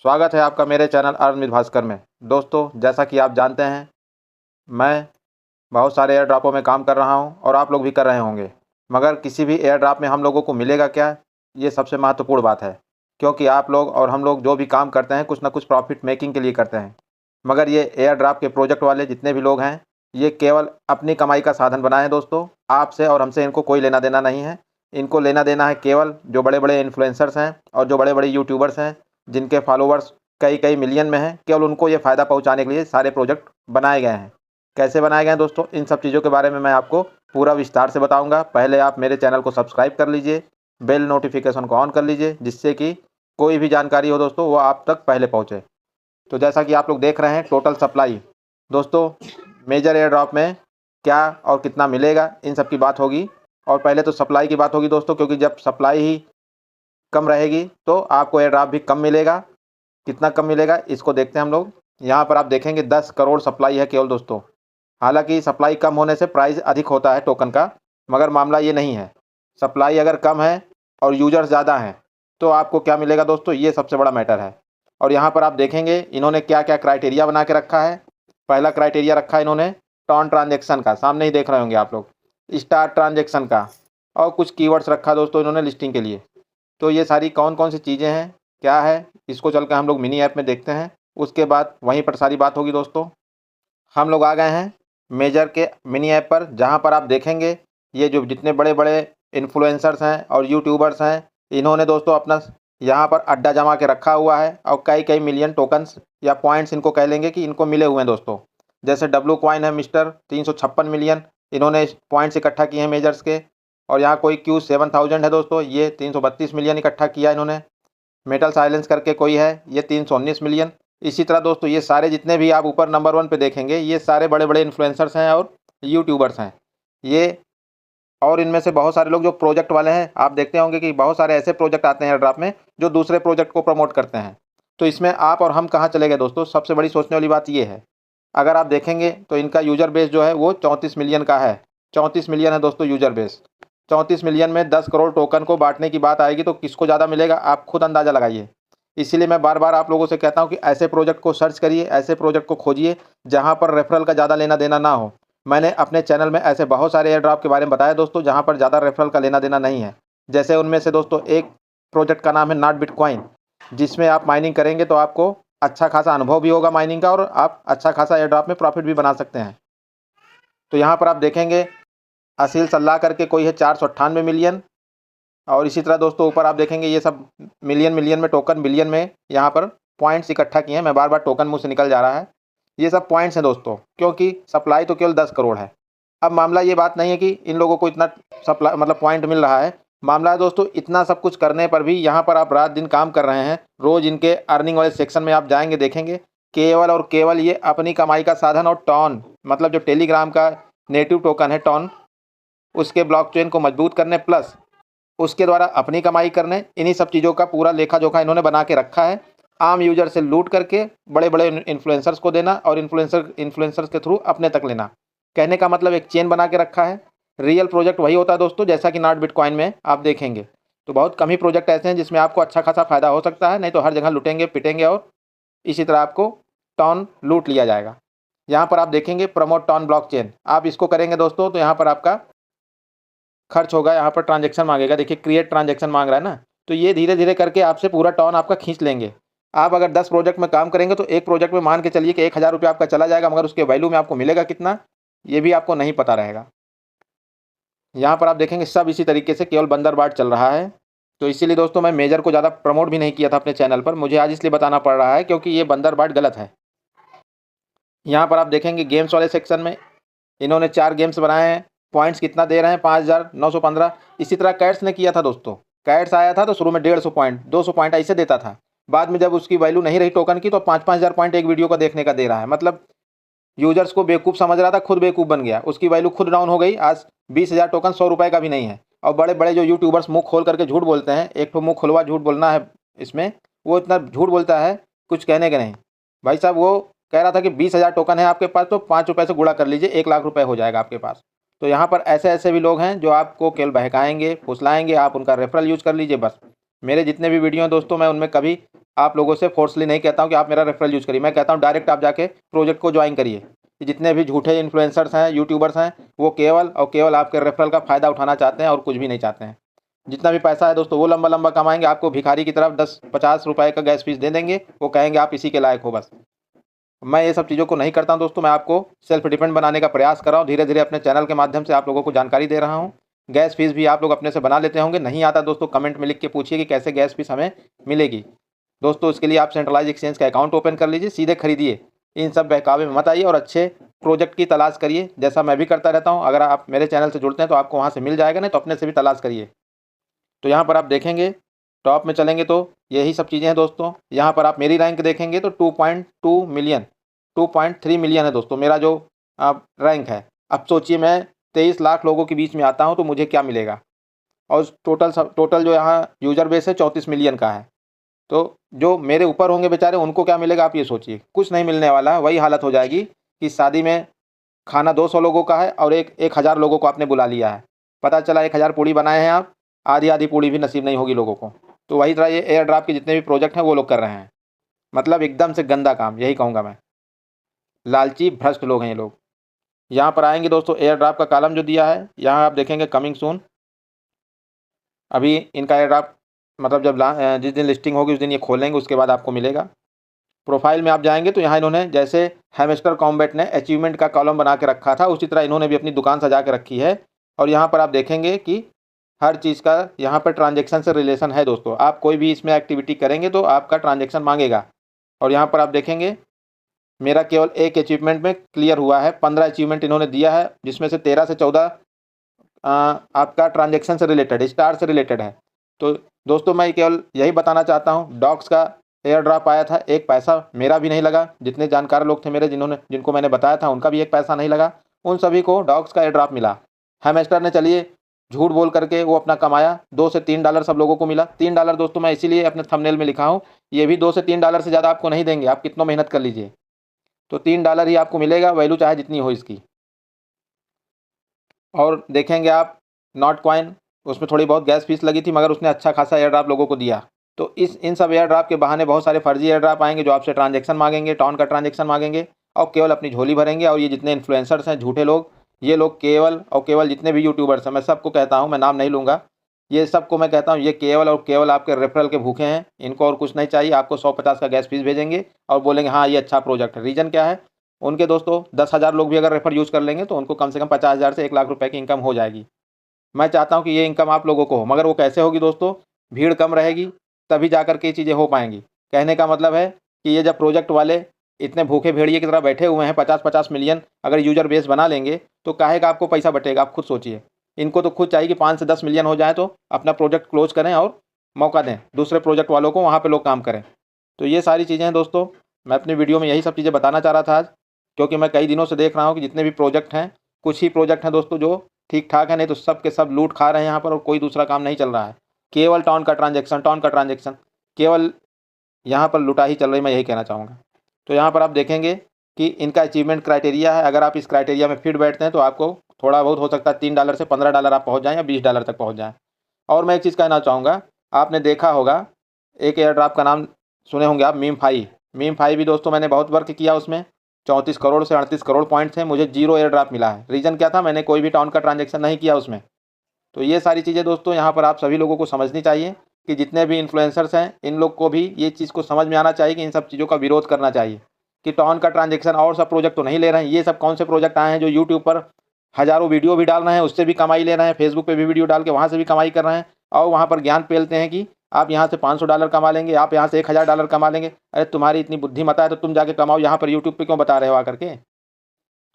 स्वागत है आपका मेरे चैनल अर्न विद भास्कर में। दोस्तों, जैसा कि आप जानते हैं, मैं बहुत सारे एयर ड्रॉपों में काम कर रहा हूं और आप लोग भी कर रहे होंगे। मगर किसी भी एयर ड्रॉप में हम लोगों को मिलेगा क्या, ये सबसे महत्वपूर्ण बात है। क्योंकि आप लोग और हम लोग जो भी काम करते हैं कुछ ना कुछ प्रॉफिट मेकिंग के लिए करते हैं। मगर ये एयर ड्रॉप के प्रोजेक्ट वाले जितने भी लोग हैं, ये केवल अपनी कमाई का साधन बनाए हैं। दोस्तों, आपसे और हमसे इनको कोई लेना देना नहीं है। इनको लेना देना है केवल जो बड़े बड़े इन्फ्लुएंसर्स हैं और जो बड़े बड़े यूट्यूबर्स हैं, जिनके फॉलोवर्स कई कई मिलियन में हैं। केवल उनको ये फ़ायदा पहुंचाने के लिए सारे प्रोजेक्ट बनाए गए हैं। कैसे बनाए गए हैं दोस्तों, इन सब चीज़ों के बारे में मैं आपको पूरा विस्तार से बताऊंगा। पहले आप मेरे चैनल को सब्सक्राइब कर लीजिए, बेल नोटिफिकेशन को ऑन कर लीजिए, जिससे कि कोई भी जानकारी हो दोस्तों वो आप तक पहले पहुँचे। तो जैसा कि आप लोग देख रहे हैं, टोटल सप्लाई दोस्तों, मेजर एयर ड्रॉप में क्या और कितना मिलेगा, इन सब की बात होगी। और पहले तो सप्लाई की बात होगी दोस्तों, क्योंकि जब सप्लाई ही कम रहेगी तो आपको एयर ड्रॉप भी कम मिलेगा। कितना कम मिलेगा इसको देखते हैं हम लोग। यहाँ पर आप देखेंगे 10 करोड़ सप्लाई है केवल दोस्तों। हालांकि सप्लाई कम होने से प्राइस अधिक होता है टोकन का, मगर मामला ये नहीं है। सप्लाई अगर कम है और यूजर्स ज़्यादा हैं तो आपको क्या मिलेगा दोस्तों, ये सबसे बड़ा मैटर है। और यहाँ पर आप देखेंगे इन्होंने क्या क्या क्राइटेरिया बना के रखा है। पहला क्राइटेरिया रखा है इन्होंने टॉन ट्रांजेक्शन का, सामने ही देख रहे होंगे आप लोग, स्टार ट्रांजेक्शन का, और कुछ कीवर्ड्स रखा दोस्तों इन्होंने लिस्टिंग के लिए। तो ये सारी कौन कौन सी चीज़ें हैं, क्या है, इसको चल कर हम लोग मिनी ऐप में देखते हैं। उसके बाद वहीं पर सारी बात होगी दोस्तों। हम लोग आ गए हैं मेजर के मिनी ऐप पर, जहाँ पर आप देखेंगे ये जो जितने बड़े बड़े इन्फ्लुएंसर्स हैं और यूट्यूबर्स हैं, इन्होंने दोस्तों अपना यहाँ पर अड्डा जमा के रखा हुआ है और कई कई मिलियन टोकन्स या पॉइंट्स इनको कह लेंगे कि इनको मिले हुए हैं दोस्तों। जैसे डब्लू कॉइन है मिस्टर 356 मिलियन, इन्होंने पॉइंट्स इकट्ठा किए हैं मेजर्स के। और यहाँ कोई Q7000 है दोस्तों, ये 332 मिलियन इकट्ठा किया इन्होंने। मेटल साइलेंस करके कोई है, ये 319 मिलियन। इसी तरह दोस्तों ये सारे जितने भी आप ऊपर नंबर 1 पे देखेंगे, ये सारे बड़े बड़े इन्फ्लुएंसर्स हैं और यूट्यूबर्स हैं ये। और इनमें से बहुत सारे लोग जो प्रोजेक्ट वाले हैं, आप देखते होंगे कि बहुत सारे ऐसे प्रोजेक्ट आते हैं एयर ड्रॉप में जो दूसरे प्रोजेक्ट को प्रमोट करते हैं। तो इसमें आप और हम कहाँ चले गए दोस्तों, सबसे बड़ी सोचने वाली बात ये है। अगर आप देखेंगे तो इनका यूजर बेस जो है वो 34 मिलियन का है। 34 मिलियन है दोस्तों यूजर बेस। 34 मिलियन में 10 करोड़ टोकन को बांटने की बात आएगी तो किसको ज़्यादा मिलेगा, आप खुद अंदाज़ा लगाइए। इसीलिए मैं बार बार आप लोगों से कहता हूँ कि ऐसे प्रोजेक्ट को सर्च करिए, ऐसे प्रोजेक्ट को खोजिए जहाँ पर रेफरल का ज़्यादा लेना देना ना हो। मैंने अपने चैनल में ऐसे बहुत सारे एयर ड्रॉप के बारे में बताया दोस्तों, जहाँ पर ज़्यादा रेफरल का लेना देना नहीं है। जैसे उनमें से दोस्तों एक प्रोजेक्ट का नाम है नॉट बिटकॉइन, जिसमें आप माइनिंग करेंगे तो आपको अच्छा खासा अनुभव भी होगा माइनिंग का, और आप अच्छा खासा एयर ड्रॉप में प्रॉफिट भी बना सकते हैं। तो यहाँ पर आप देखेंगे असील सल्लाह करके कोई है 498 मिलियन। और इसी तरह दोस्तों ऊपर आप देखेंगे ये सब मिलियन मिलियन में टोकन, बिलियन में यहाँ पर पॉइंट्स इकट्ठा किए हैं। मैं बार बार टोकन मुँह से निकल जा रहा है, ये सब पॉइंट्स हैं दोस्तों, क्योंकि सप्लाई तो केवल 10 करोड़ है। अब मामला ये बात नहीं है कि इन लोगों को इतना सप्लाई मतलब पॉइंट मिल रहा है। मामला है दोस्तों, इतना सब कुछ करने पर भी यहाँ पर आप रात दिन काम कर रहे हैं। रोज़ इनके अर्निंग वाले सेक्शन में आप जाएंगे, देखेंगे केवल और केवल ये अपनी कमाई का साधन और टॉन मतलब जो टेलीग्राम का नेटिव टोकन है टॉन, उसके ब्लॉकचेन को मजबूत करने प्लस उसके द्वारा अपनी कमाई करने, इन्हीं सब चीज़ों का पूरा लेखा जोखा इन्होंने बना के रखा है। आम यूजर से लूट करके बड़े बड़े इन्फ्लुएंसर्स को देना और इन्फ्लुएंसर्स के थ्रू अपने तक लेना। कहने का मतलब एक चेन बना के रखा है। रियल प्रोजेक्ट वही होता है दोस्तों, जैसा कि नॉट बिटकॉइन में आप देखेंगे तो बहुत कम ही प्रोजेक्ट ऐसे हैं जिसमें आपको अच्छा खासा फायदा हो सकता है, नहीं तो हर जगह लुटेंगे पिटेंगे और इसी तरह आपको टॉन लूट लिया जाएगा। यहाँ पर आप देखेंगे प्रमोट टॉन ब्लॉकचेन, आप इसको करेंगे दोस्तों तो यहाँ पर आपका खर्च होगा, यहाँ पर ट्रांजेक्शन मांगेगा। देखिए क्रिएट ट्रांजेक्शन मांग रहा है ना, तो ये धीरे धीरे करके आपसे पूरा टॉन आपका खींच लेंगे। आप अगर 10 प्रोजेक्ट में काम करेंगे तो एक प्रोजेक्ट में मान के चलिए कि 1000 रुपये आपका चला जाएगा, मगर उसके वैल्यू में आपको मिलेगा कितना ये भी आपको नहीं पता रहेगा। यहाँ पर आप देखेंगे सब इसी तरीके से केवल बंदरबाट चल रहा है। तो इसीलिए दोस्तों मैं मेजर को ज़्यादा प्रमोट भी नहीं किया था अपने चैनल पर, मुझे आज इसलिए बताना पड़ रहा है क्योंकि ये बंदरबाट गलत है। यहाँ पर आप देखेंगे गेम्स वाले सेक्शन में इन्होंने 4 गेम्स बनाए हैं। पॉइंट्स कितना दे रहे हैं, 5915। इसी तरह कैट्स ने किया था दोस्तों। कैट्स आया था तो शुरू में 150 पॉइंट 200 पॉइंट ऐसे देता था। बाद में जब उसकी वैल्यू नहीं रही टोकन की तो 5-5000 पॉइंट एक वीडियो का देखने का दे रहा है। मतलब यूजर्स को बेवकूफ़ समझ रहा था, खुद बेवकूफ़ बन गया, उसकी वैल्यू खुद डाउन हो गई। आज 20,000 टोकन 100 रुपये का भी नहीं है। और बड़े बड़े जो यूट्यूबर्स मुँह खोल करके झूठ बोलते हैं, एक तो मुँह खुलवा झूठ बोलना है इसमें, वो इतना झूठ बोलता है कुछ कहने के नहीं। भाई साहब वो कह रहा था कि 20,000 टोकन है आपके पास तो 5 रुपये से गुणा कर लीजिए, 1,00,000 रुपये हो जाएगा आपके पास। तो यहाँ पर ऐसे ऐसे भी लोग हैं जो आपको केवल बहकाएंगे फुसलाएंगे, आप उनका रेफरल यूज़ कर लीजिए बस। मेरे जितने भी वीडियो हैं दोस्तों मैं उनमें कभी आप लोगों से फोर्सली नहीं कहता हूँ कि आप मेरा रेफरल यूज़ करिए, मैं कहता हूँ डायरेक्ट आप जाके प्रोजेक्ट को ज्वाइन करिए। जितने भी झूठे इन्फ्लुएंसर्स हैं, यूट्यूबर्स हैं, वो केवल और केवल आपके रेफरल का फ़ायदा उठाना चाहते हैं और कुछ भी नहीं चाहते हैं। जितना भी पैसा है दोस्तों वो लंबा लंबा कमाएंगे, आपको भिखारी की तरफ 10-50 रुपए का गैस फीस दे देंगे, वो कहेंगे आप इसी के लायक हो बस। मैं ये सब चीज़ों को नहीं करता हूँ दोस्तों, मैं आपको सेल्फ डिपेंड बनाने का प्रयास कर रहा हूँ। धीरे धीरे अपने चैनल के माध्यम से आप लोगों को जानकारी दे रहा हूँ। गैस फीस भी आप लोग अपने से बना लेते होंगे, नहीं आता दोस्तों कमेंट में लिख के पूछिए कि कैसे गैस फीस हमें मिलेगी। दोस्तों इसके लिए आप सेंट्रलाइज एक्सचेंज का अकाउंट ओपन कर लीजिए, सीधे खरीदिए, इन सब बहकावे में मत आइए और अच्छे प्रोजेक्ट की तलाश करिए, जैसा मैं भी करता रहता हूँ। अगर आप मेरे चैनल से जुड़ते हैं तो आपको वहाँ से मिल जाएगा, नहीं तो अपने से भी तलाश करिए। तो यहाँ पर आप देखेंगे, टॉप में चलेंगे तो यही सब चीज़ें हैं दोस्तों। यहाँ पर आप मेरी रैंक देखेंगे तो 2.2 मिलियन 2.3 मिलियन है दोस्तों मेरा जो रैंक है। अब सोचिए मैं 23 लाख लोगों के बीच में आता हूँ तो मुझे क्या मिलेगा, और टोटल जो यहाँ यूज़र बेस है 34 मिलियन का है। तो जो मेरे ऊपर होंगे बेचारे उनको क्या मिलेगा आप ये सोचिए, कुछ नहीं मिलने वाला है। वही हालत हो जाएगी कि शादी में खाना 200 लोगों का है और 1000 लोगों को आपने बुला लिया है, पता चला 1000 पूड़ी बनाए हैं आप, आधी आधी पूड़ी भी नसीब नहीं होगी लोगों को। तो वही तरह ये एयर ड्राफ्ट के जितने भी प्रोजेक्ट हैं वो लोग कर रहे हैं, मतलब एकदम से गंदा काम, यही कहूँगा मैं। लालची भ्रष्ट लोग हैं ये लोग। यहाँ पर आएंगे दोस्तों, एयर ड्राफ्ट का कॉलम जो दिया है यहाँ आप देखेंगे कमिंग सून। अभी इनका एयर ड्राफ्ट मतलब जब जिस दिन लिस्टिंग होगी उस दिन ये खोलेंगे, उसके बाद आपको मिलेगा। प्रोफाइल में आप जाएंगे तो यहाँ इन्होंने जैसे हैमस्टर कॉम्बैट ने अचीवमेंट का कॉलम बना के रखा था, उसी तरह इन्होंने भी अपनी दुकान सजा के रखी है। और यहाँ पर आप देखेंगे कि हर चीज़ का यहाँ पर ट्रांजेक्शन से रिलेशन है दोस्तों। आप कोई भी इसमें एक्टिविटी करेंगे तो आपका ट्रांजेक्शन मांगेगा। और यहाँ पर आप देखेंगे मेरा केवल एक अचीवमेंट में क्लियर हुआ है, 15 अचीवमेंट इन्होंने दिया है, जिसमें से 13 से 14 आपका ट्रांजेक्शन से रिलेटेड, स्टार से रिलेटेड है। तो दोस्तों मैं केवल यही बताना चाहता हूँ, डॉग्स का एयर ड्रॉप आया था, एक पैसा मेरा भी नहीं लगा। जितने जानकार लोग थे मेरे जिनको मैंने बताया था उनका भी एक पैसा नहीं लगा, उन सभी को डॉग्स का एयर ड्रॉप मिला। हैमस्टर ने चलिए झूठ बोल करके वो अपना कमाया, $2 से $3 सब लोगों को मिला। $3 दोस्तों मैं इसीलिए अपने थंबनेल में लिखा हूँ, ये भी $2 से $3 से ज़्यादा आपको नहीं देंगे, आप कितना मेहनत कर लीजिए तो $3 ही आपको मिलेगा, वैल्यू चाहे जितनी हो इसकी। और देखेंगे आप नॉट कॉइन, उसमें थोड़ी बहुत गैस फीस लगी थी मगर उसने अच्छा खासा एयर ड्रॉप लोगों को दिया। तो इन सब एयर ड्रॉप के बहाने बहुत सारे फर्जी एयर ड्रॉप आएंगे जो आपसे ट्रांजेक्शन मांगेंगे, टॉन का ट्रांजेक्शन मांगेंगे और केवल अपनी झोली भरेंगे। और ये जितने इन्फ्लुएंसर्स हैं झूठे लोग, ये लोग केवल और केवल जितने भी यूट्यूबर्स हैं, मैं सबको कहता हूँ, मैं नाम नहीं लूँगा, ये सबको मैं कहता हूँ ये केवल और केवल आपके रेफरल के भूखे हैं। इनको और कुछ नहीं चाहिए, आपको 150 का गैस फीस भेजेंगे और बोलेंगे हाँ ये अच्छा प्रोजेक्ट है। रीज़न क्या है, उनके दोस्तों 10,000 लोग भी अगर रेफर यूज़ कर लेंगे तो उनको कम से कम 50,000 से 1 लाख रुपए की इनकम हो जाएगी। मैं चाहता हूँ कि ये इनकम आप लोगों को हो, मगर वो कैसे होगी दोस्तों, भीड़ कम रहेगी तभी जा कर के ये चीज़ें हो पाएंगी। कहने का मतलब है कि ये जब प्रोजेक्ट वाले इतने भूखे भेड़िए की तरह बैठे हुए हैं, 50-50 मिलियन अगर यूजर बेस बना लेंगे तो काहे का आपको पैसा बटेगा, आप खुद सोचिए। इनको तो खुद चाहिए कि 5 से 10 मिलियन हो जाए तो अपना प्रोजेक्ट क्लोज करें और मौका दें दूसरे प्रोजेक्ट वालों को, वहाँ पर लोग काम करें। तो ये सारी चीज़ें हैं दोस्तों, मैं अपनी वीडियो में यही सब चीज़ें बताना चाह रहा था आज, क्योंकि मैं कई दिनों से देख रहा हूँ कि जितने भी प्रोजेक्ट हैं, कुछ ही प्रोजेक्ट हैं दोस्तों जो ठीक ठाक है, नहीं तो सब के सब लूट खा रहे हैं यहाँ पर और कोई दूसरा काम नहीं चल रहा है। केवल टॉन का ट्रांजेक्शन केवल यहाँ पर लुटा ही चल रही, मैं यही कहना चाहूँगा। तो यहाँ पर आप देखेंगे कि इनका अचीवमेंट क्राइटेरिया है, अगर आप इस क्राइटेरिया में फिट बैठते हैं तो आपको थोड़ा बहुत हो सकता है $3 से $15 आप पहुँच जाएँ या $20 तक पहुँच जाएँ। और मैं एक चीज़ कहना चाहूँगा, आपने देखा होगा एक एयर ड्रॉप का नाम सुने होंगे आप, मीम फाई भी दोस्तों मैंने बहुत वर्क किया उसमें, 34 करोड़ से 38 करोड़ पॉइंट थे, मुझे 0 एयर ड्रॉप मिला है। रीज़न क्या था, मैंने कोई भी टॉन का ट्रांजेक्शन नहीं किया उसमें। तो ये सारी चीज़ें दोस्तों यहाँ पर आप सभी लोगों को समझनी चाहिए कि जितने भी इन्फ्लुएंसर्स हैं इन लोग को भी ये चीज़ को समझ में आना चाहिए कि इन सब चीज़ों का विरोध करना चाहिए कि टॉन का ट्रांजेक्शन और सब प्रोजेक्ट तो नहीं ले रहे हैं। ये सब कौन से प्रोजेक्ट आए हैं जो यूट्यूब पर हज़ारों वीडियो भी डाल रहे हैं, उससे भी कमाई ले रहे हैं, फेसबुक पे भी वीडियो डाल के वहाँ से भी कमाई कर रहे हैं और वहाँ पर ज्ञान पेलते हैं कि आप यहाँ से $500 कमा लेंगे, आप यहाँ से $1000 कमा लेंगे। अरे तुम्हारी इतनी बुद्धिमत्ता है तो तुम जाके कमाओ, यहाँ पर यूट्यूब पे क्यों बता रहे हो आकर के।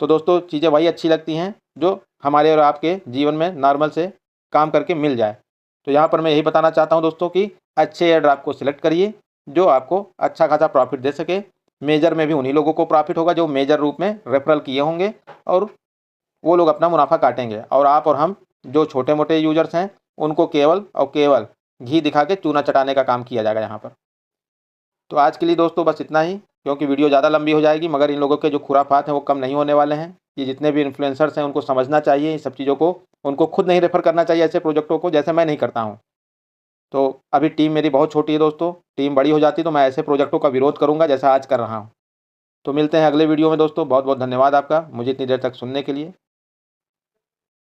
तो दोस्तों चीज़ें वही अच्छी लगती हैं जो हमारे और आपके जीवन में नॉर्मल से काम करके मिल जाए। तो यहाँ पर मैं यही बताना चाहता हूँ दोस्तों कि अच्छे एयर ड्रॉप को सिलेक्ट करिए जो आपको अच्छा खासा प्रॉफिट दे सके। मेजर में भी उन्हीं लोगों को प्रॉफिट होगा जो मेजर रूप में रेफरल किए होंगे और वो लोग अपना मुनाफा काटेंगे, और आप और हम जो छोटे मोटे यूजर्स हैं उनको केवल और केवल घी दिखा के चूना चटाने का काम किया जाएगा यहाँ पर। तो आज के लिए दोस्तों बस इतना ही, क्योंकि वीडियो ज़्यादा लंबी हो जाएगी, मगर इन लोगों के जो खुराफात हैं वो कम नहीं होने वाले हैं। ये जितने भी इन्फ्लुएंसर्स हैं उनको समझना चाहिए इन सब चीज़ों को, उनको खुद नहीं रेफ़र करना चाहिए ऐसे प्रोजेक्टों को, जैसे मैं नहीं करता हूँ। तो अभी टीम मेरी बहुत छोटी है दोस्तों, टीम बड़ी हो जाती तो मैं ऐसे प्रोजेक्टों का विरोध करूँगा जैसा आज कर रहा हूँ। तो मिलते हैं अगले वीडियो में दोस्तों, बहुत बहुत धन्यवाद आपका मुझे इतनी देर तक सुनने के लिए।